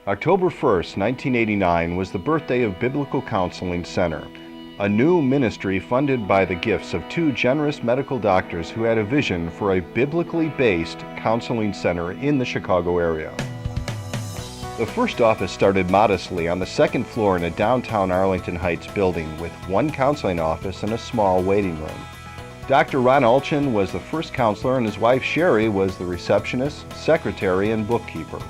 October 1st, 1989 was the birthday of Biblical Counseling Center, a new ministry funded by the gifts of two generous medical doctors who had a vision for a biblically based counseling center in the Chicago area. The first office started modestly on the second floor in a downtown Arlington Heights building with one counseling office and a small waiting room. Dr. Ron Alchin was the first counselor and his wife Sherry was the receptionist, secretary, and bookkeeper.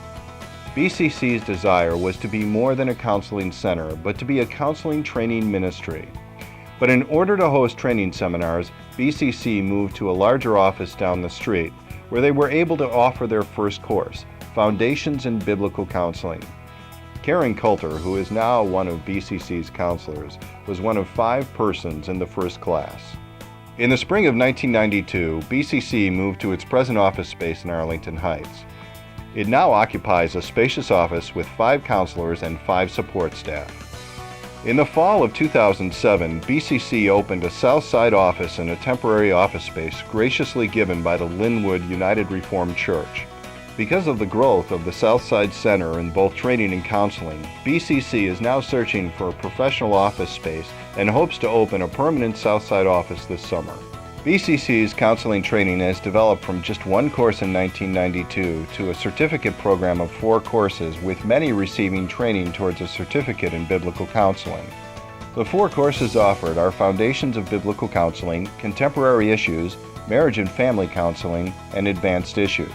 BCC's desire was to be more than a counseling center, but to be a counseling training ministry. But in order to host training seminars, BCC moved to a larger office down the street, where they were able to offer their first course, Foundations in Biblical Counseling. Karen Coulter, who is now one of BCC's counselors, was one of 5 persons in the first class. In the spring of 1992, BCC moved to its present office space in Arlington Heights. It now occupies a spacious office with 5 counselors and 5 support staff. In the fall of 2007, BCC opened a South Side office in a temporary office space graciously given by the Linwood United Reformed Church. Because of the growth of the South Side Center in both training and counseling, BCC is now searching for a professional office space and hopes to open a permanent South Side office this summer. BCC's counseling training has developed from just one course in 1992 to a certificate program of 4 courses, with many receiving training towards a certificate in biblical counseling. The 4 courses offered are Foundations of Biblical Counseling, Contemporary Issues, Marriage and Family Counseling, and Advanced Issues.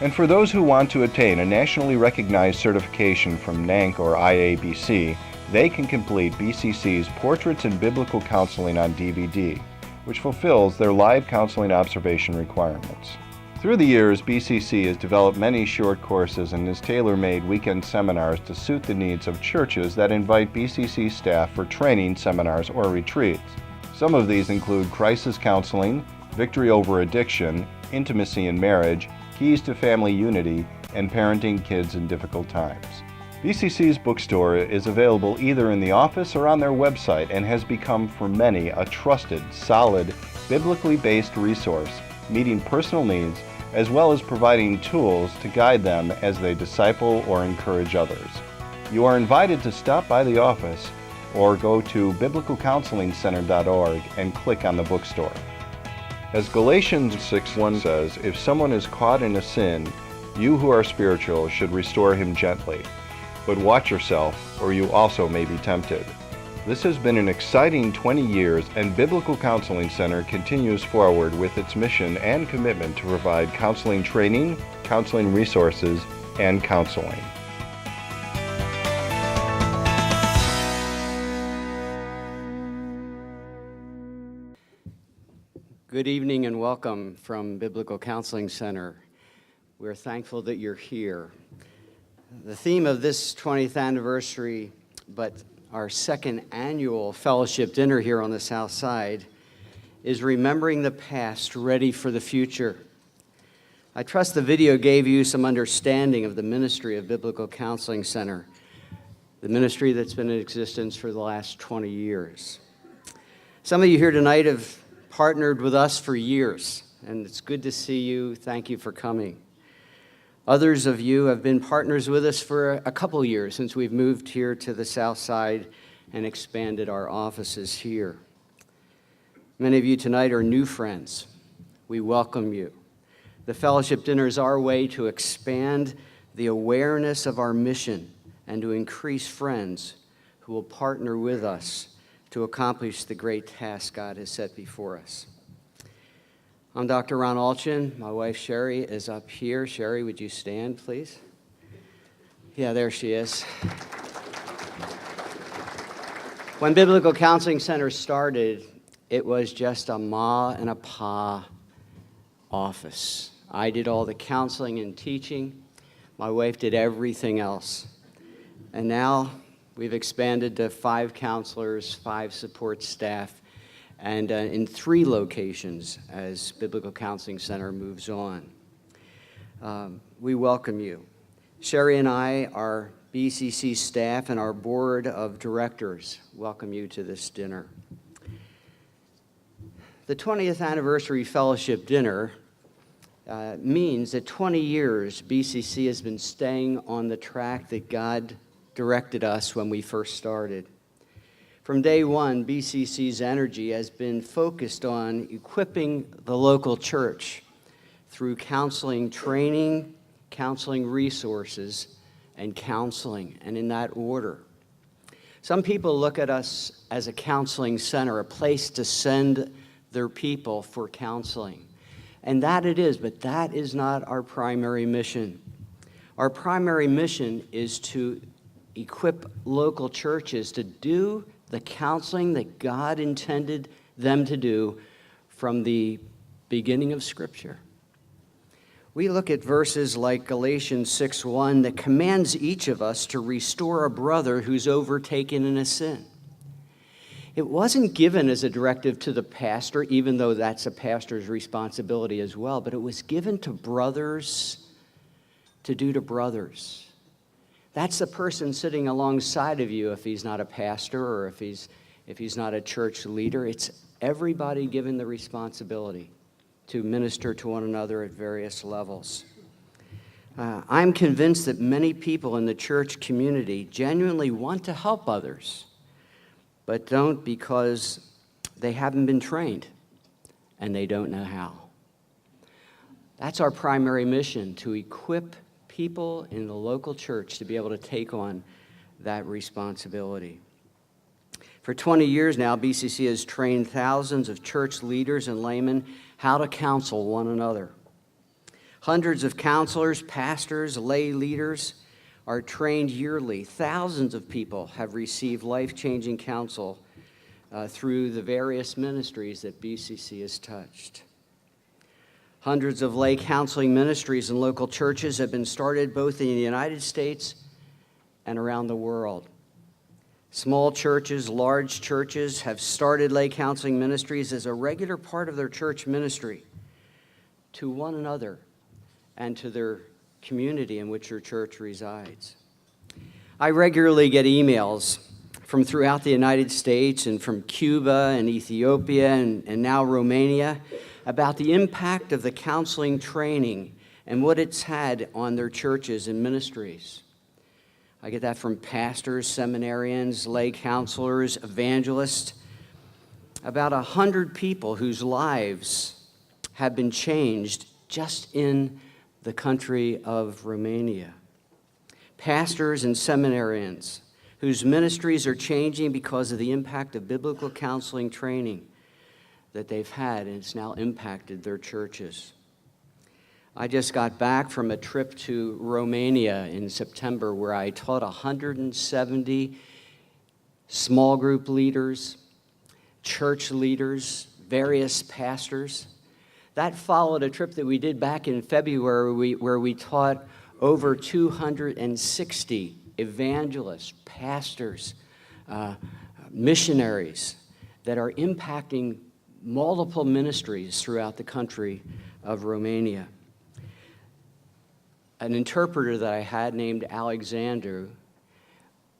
And for those who want to attain a nationally recognized certification from NANC or IABC, they can complete BCC's Portraits in Biblical Counseling on DVD, which fulfills their live counseling observation requirements. Through the years, BCC has developed many short courses and has tailor-made weekend seminars to suit the needs of churches that invite BCC staff for training, seminars, or retreats. Some of these include Crisis Counseling, Victory Over Addiction, Intimacy in Marriage, Keys to Family Unity, and Parenting Kids in Difficult Times. BCC's bookstore is available either in the office or on their website and has become for many a trusted, solid, biblically based resource, meeting personal needs as well as providing tools to guide them as they disciple or encourage others. You are invited to stop by the office or go to biblicalcounselingcenter.org and click on the bookstore. As Galatians 6:1 says, if someone is caught in a sin, you who are spiritual should restore him gently. But watch yourself, or you also may be tempted. This has been an exciting 20 years, and Biblical Counseling Center continues forward with its mission and commitment to provide counseling training, counseling resources, and counseling. Good evening and welcome from Biblical Counseling Center. We're thankful that you're here. The theme of this 20th anniversary, but our second annual fellowship dinner here on the South Side, is remembering the past, ready for the future. I trust the video gave you some understanding of the ministry of Biblical Counseling Center, the ministry that's been in existence for the last 20 years. Some of you here tonight have partnered with us for years, and it's good to see you. Thank you for coming. Others of you have been partners with us for a couple years since we've moved here to the South Side and expanded our offices here. Many of you tonight are new friends. We welcome you. The fellowship dinner is our way to expand the awareness of our mission and to increase friends who will partner with us to accomplish the great task God has set before us. I'm Dr. Ron Alchin. My wife Sherry is up here. Sherry, would you stand, please? Yeah, there she is. When Biblical Counseling Center started, it was just a ma and a pa office. I did all the counseling and teaching. My wife did everything else. And now we've expanded to 5 counselors, 5 support staff, and in 3 locations as Biblical Counseling Center moves on. We welcome you. Sherry and I, our BCC staff and our board of directors, welcome you to this dinner. The 20th anniversary fellowship dinner means that 20 years BCC has been staying on the track that God directed us when we first started. From day one, BCC's energy has been focused on equipping the local church through counseling training, counseling resources, and counseling, and in that order. Some people look at us as a counseling center, a place to send their people for counseling. And that it is, but that is not our primary mission. Our primary mission is to equip local churches to do the counseling that God intended them to do from the beginning of Scripture. We look at verses like Galatians 6:1 that commands each of us to restore a brother who's overtaken in a sin. It wasn't given as a directive to the pastor, even though that's a pastor's responsibility as well, but it was given to brothers to do to brothers. That's the person sitting alongside of you if he's not a pastor or if he's not a church leader. It's everybody given the responsibility to minister to one another at various levels. I'm convinced that many people in the church community genuinely want to help others, but don't because they haven't been trained and they don't know how. That's our primary mission, to equip people in the local church to be able to take on that responsibility. For 20 years now, BCC has trained thousands of church leaders and laymen how to counsel one another. Hundreds of counselors, pastors, lay leaders are trained yearly. Thousands of people have received life-changing counsel through the various ministries that BCC has touched. Hundreds of lay counseling ministries in local churches have been started both in the United States and around the world. Small churches, large churches have started lay counseling ministries as a regular part of their church ministry to one another and to their community in which your church resides. I regularly get emails from throughout the United States and from Cuba and Ethiopia and now Romania about the impact of the counseling training and what it's had on their churches and ministries. I get that from pastors, seminarians, lay counselors, evangelists, about 100 people whose lives have been changed just in the country of Romania. Pastors and seminarians whose ministries are changing because of the impact of biblical counseling training that they've had, and it's now impacted their churches. I just got back from a trip to Romania in September where I taught 170 small group leaders, church leaders, various pastors. That followed a trip that we did back in February where we taught over 260 evangelists, pastors, missionaries that are impacting multiple ministries throughout the country of Romania. An interpreter that I had named Alexander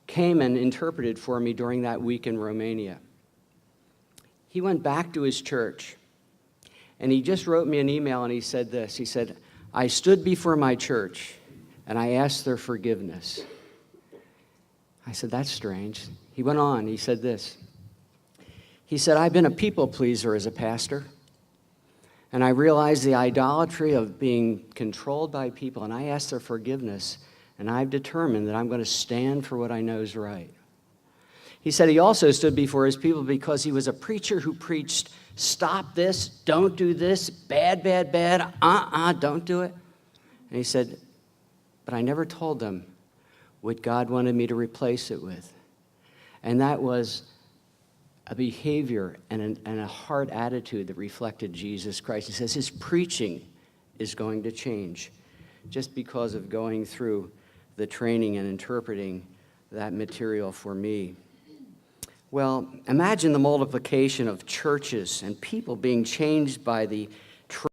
came and interpreted for me during that week in Romania. He went back to his church, and he just wrote me an email, and he said this. He said, "I stood before my church, and I asked their forgiveness." I said, "That's strange." He went on. He said this. He said, "I've been a people pleaser as a pastor, and I realized the idolatry of being controlled by people, and I asked their forgiveness, and I've determined that I'm going to stand for what I know is right." He said he also stood before his people because he was a preacher who preached, "Stop this, don't do this, bad, bad, bad, don't do it." And he said, "But I never told them what God wanted me to replace it with." And that was a behavior and a heart attitude that reflected Jesus Christ. He says his preaching is going to change just because of going through the training and interpreting that material for me. Well, imagine the multiplication of churches and people being changed by the